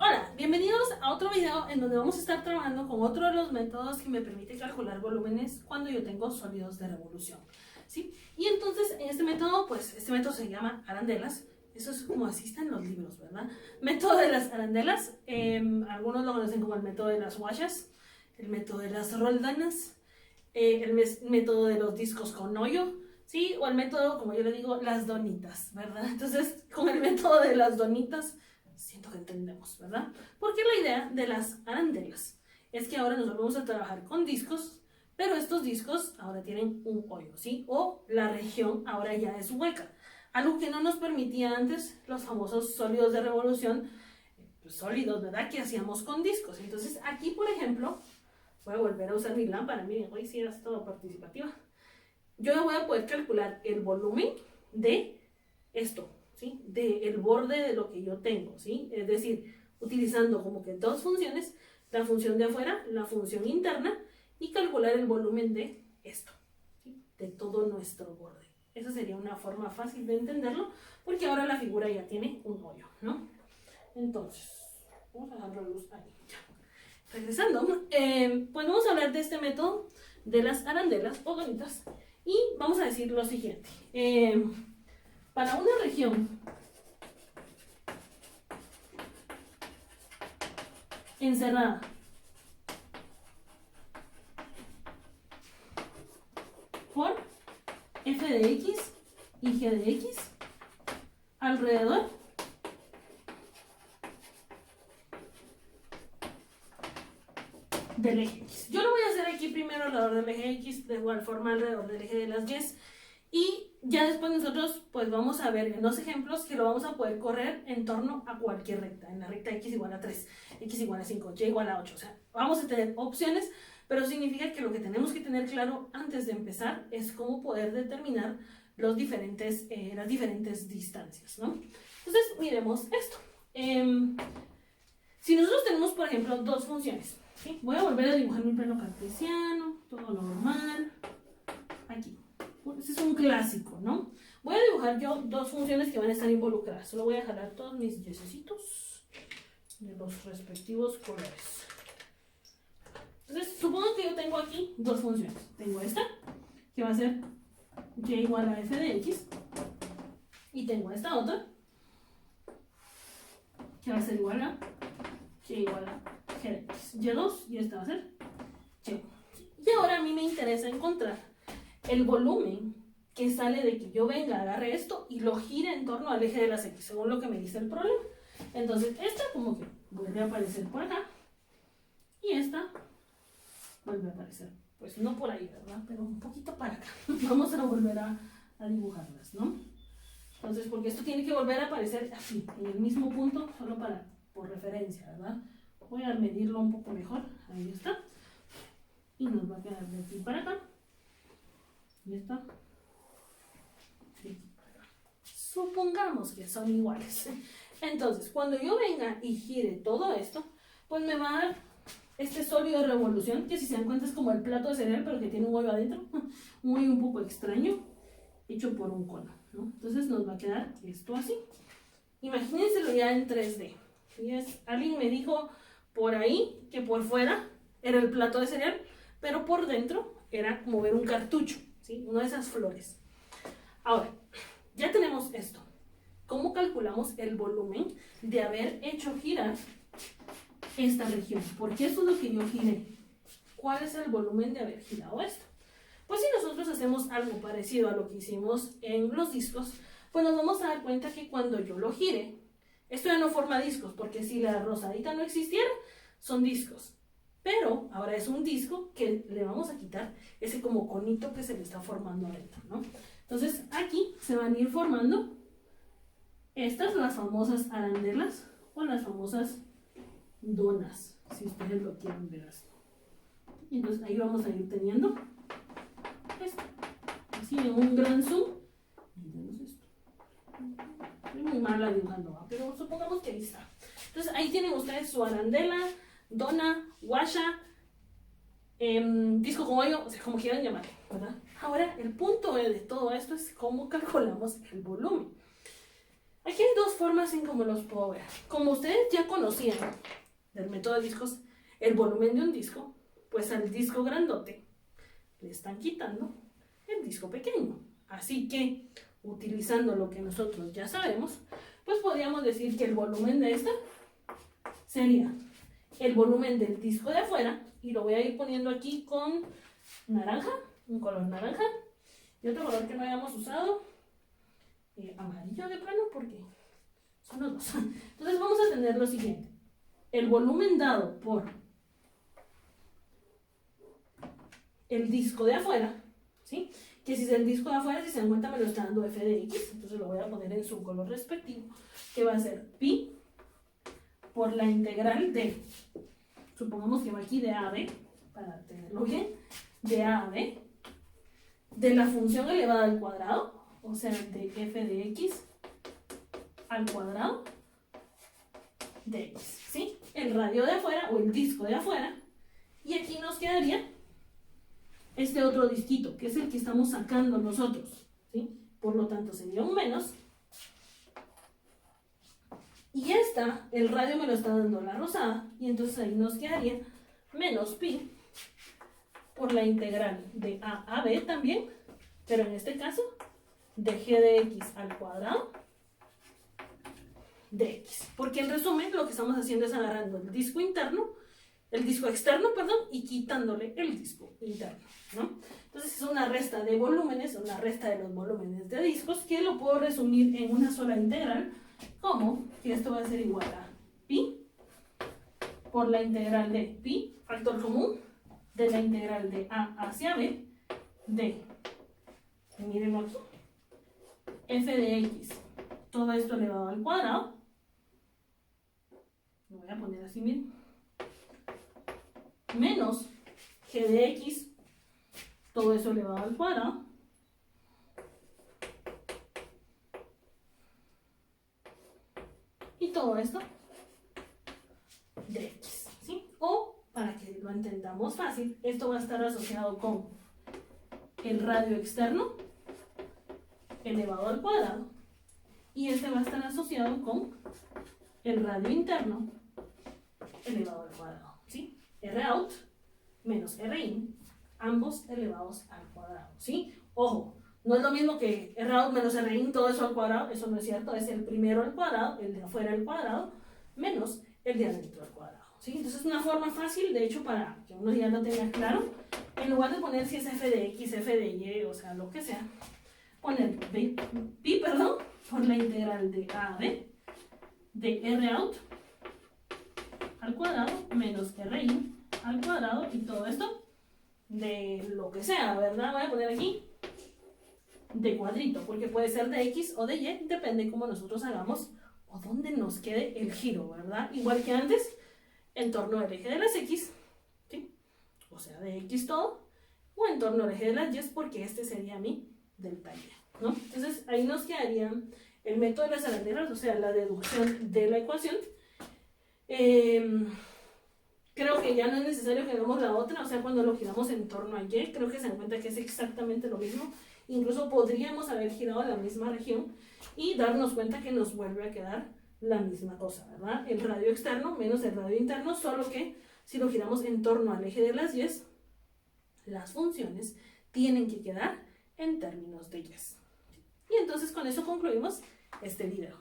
Hola, bienvenidos a otro video en donde vamos a estar trabajando con otro de los métodos que me permite calcular volúmenes cuando yo tengo sólidos de revolución, ¿sí? Y entonces en este método, pues este método se llama arandelas. Eso es como así está en los libros, ¿verdad? Método de las arandelas. Algunos lo conocen como el método de las guachas, el método de las roldanas, el método de los discos con hoyo, ¿sí? O el método, como yo le digo, las donitas, ¿verdad? Entonces, con el método de las donitas, siento que entendemos, ¿verdad? Porque la idea de las arandelas es que ahora nos vamos a trabajar con discos, pero estos discos ahora tienen un hoyo, ¿sí? O la región ahora ya es hueca. Algo que no nos permitía antes los famosos sólidos de revolución, pues sólidos, ¿verdad? Que hacíamos con discos. Entonces, aquí, por ejemplo, voy a volver a usar mi lámpara. Miren, hoy sí era todo participativa. Yo voy a poder calcular el volumen de esto, ¿sí? Del borde de lo que yo tengo, ¿sí? Es decir, utilizando como que dos funciones, la función de afuera, la función interna, y calcular el volumen de esto, ¿sí? De todo nuestro borde. Esa sería una forma fácil de entenderlo, porque ahora la figura ya tiene un hoyo, ¿no? Entonces, vamos a dejar la luz ahí. Ya. Regresando, pues vamos a hablar de este método de las arandelas o donitas, y vamos a decir lo siguiente. Para una región encerrada por f de x y g de x alrededor del eje x. Yo lo voy a hacer aquí primero alrededor del eje x, de igual forma alrededor del eje de las y, y ya después nosotros pues vamos a ver en los ejemplos que lo vamos a poder correr en torno a cualquier recta. En la recta x igual a 3, x igual a 5, y igual a 8. O sea, vamos a tener opciones, pero significa que lo que tenemos que tener claro antes de empezar es cómo poder determinar las diferentes distancias, ¿no? Entonces, miremos esto. Si nosotros tenemos, por ejemplo, dos funciones, ¿sí? Voy a volver a dibujar mi plano cartesiano, todo normal, aquí. Este es un clásico, ¿no? Voy a dibujar yo dos funciones que van a estar involucradas. Solo voy a jalar todos mis yesecitos de los respectivos colores. Entonces, supongo que yo tengo aquí dos funciones. Tengo esta, que va a ser y igual a f de x. Y tengo esta otra, que va a ser igual a y igual a g de x. Y2, y esta va a ser y. Y ahora a mí me interesa encontrar el volumen que sale de que yo venga, agarre esto y lo gire en torno al eje de las x, según lo que me dice el problema. Entonces, esta como que vuelve a aparecer por acá, y esta vuelve a aparecer, pues no por ahí, ¿verdad? Pero un poquito para acá. Vamos a volver a dibujarlas, ¿no? Entonces, porque esto tiene que volver a aparecer así, en el mismo punto, solo por referencia, ¿verdad? Voy a medirlo un poco mejor, ahí está. Y nos va a quedar de aquí para acá. Y esta. Supongamos que son iguales. Entonces, cuando yo venga y gire todo esto, pues me va a dar este sólido de revolución, que si se dan cuenta es como el plato de cereal, pero que tiene un hoyo adentro, un hoyo un poco extraño, hecho por un cono, ¿no? Entonces nos va a quedar esto así. Imagínenselo ya en 3D. Alguien me dijo por ahí que por fuera era el plato de cereal, pero por dentro era como ver un cartucho, ¿sí? Una de esas flores. Ahora, ya tenemos esto. ¿Cómo calculamos el volumen de haber hecho girar esta región? Porque esto es lo que yo giré. ¿Cuál es el volumen de haber girado esto? Pues si nosotros hacemos algo parecido a lo que hicimos en los discos, pues nos vamos a dar cuenta que cuando yo lo gire, esto ya no forma discos, porque si la rosadita no existiera, son discos. Pero ahora es un disco que le vamos a quitar ese como conito que se le está formando adentro, ¿no? Entonces aquí se van a ir formando estas, las famosas arandelas o las famosas donas, si ustedes lo quieren ver así. Y entonces ahí vamos a ir teniendo esto, así en un gran zoom. Miremos esto. Estoy muy mala dibujando, pero supongamos que ahí está. Entonces ahí tienen ustedes su arandela, dona, guasha, disco con hoyo, o sea, como quieran llamarlo, ¿verdad? Ahora, el punto de todo esto es cómo calculamos el volumen. Aquí hay dos formas en cómo los puedo ver. Como ustedes ya conocían del método de discos, el volumen de un disco, pues al disco grandote le están quitando el disco pequeño. Así que, utilizando lo que nosotros ya sabemos, pues podríamos decir que el volumen de esta sería el volumen del disco de afuera, y lo voy a ir poniendo aquí con naranja, un color naranja, y otro color que no hayamos usado, amarillo de plano, porque son los dos. Entonces vamos a tener lo siguiente: el volumen dado por el disco de afuera, ¿sí? Que si es el disco de afuera, si se dan cuenta, me lo está dando f de x, entonces lo voy a poner en su color respectivo, que va a ser pi por la integral de, supongamos que va aquí de a a b, para tenerlo bien, de a a b, de la función elevada al cuadrado, o sea, de f de x al cuadrado de x, ¿sí? El radio de afuera, o el disco de afuera, y aquí nos quedaría este otro disquito, que es el que estamos sacando nosotros, ¿sí? Por lo tanto sería un menos, y esta, el radio me lo está dando la rosada, y entonces ahí nos quedaría menos pi por la integral de a a b también, pero en este caso de g de x al cuadrado de x, porque en resumen lo que estamos haciendo es agarrando el disco externo, perdón, y quitándole el disco interno, ¿no? Entonces es una resta de volúmenes, una resta de los volúmenes de discos, que lo puedo resumir en una sola integral, como que esto va a ser igual a pi por la integral de pi, factor común, de la integral de a hacia b, de, miren aquí, f de x, todo esto elevado al cuadrado, lo voy a poner así, miren, menos g de x, todo eso elevado al cuadrado, y todo esto de x, ¿sí? O, para que lo entendamos fácil, esto va a estar asociado con el radio externo elevado al cuadrado, y este va a estar asociado con el radio interno elevado al cuadrado, ¿sí? R out menos R in, ambos elevados al cuadrado, ¿sí? Ojo, no es lo mismo que R out menos R in, todo eso al cuadrado, eso no es cierto, es el primero al cuadrado, el de afuera al cuadrado, menos el de adentro al cuadrado, ¿sí? Entonces es una forma fácil, de hecho, para que uno ya lo tenga claro, en lugar de poner si es f de x, f de y, o sea, lo que sea, poner pi, perdón, por la integral de a a b, de R out al cuadrado menos R in al cuadrado, y todo esto de lo que sea, ¿verdad? Voy a poner aquí de cuadrito, porque puede ser de x o de y, depende cómo nosotros hagamos o dónde nos quede el giro, ¿verdad? Igual que antes, en torno al eje de las x, ¿sí? O sea, de x todo, o en torno al eje de las y, porque este sería mi delta y, ¿no? Entonces ahí nos quedaría el método de las arandelas, o sea, la deducción de la ecuación. Creo que ya no es necesario que hagamos la otra, o sea, cuando lo giramos en torno a y, creo que se dan cuenta que es exactamente lo mismo. Incluso podríamos haber girado la misma región y darnos cuenta que nos vuelve a quedar la misma cosa, ¿verdad? El radio externo menos el radio interno, solo que si lo giramos en torno al eje de las y, las funciones tienen que quedar en términos de y. Y entonces con eso concluimos este video.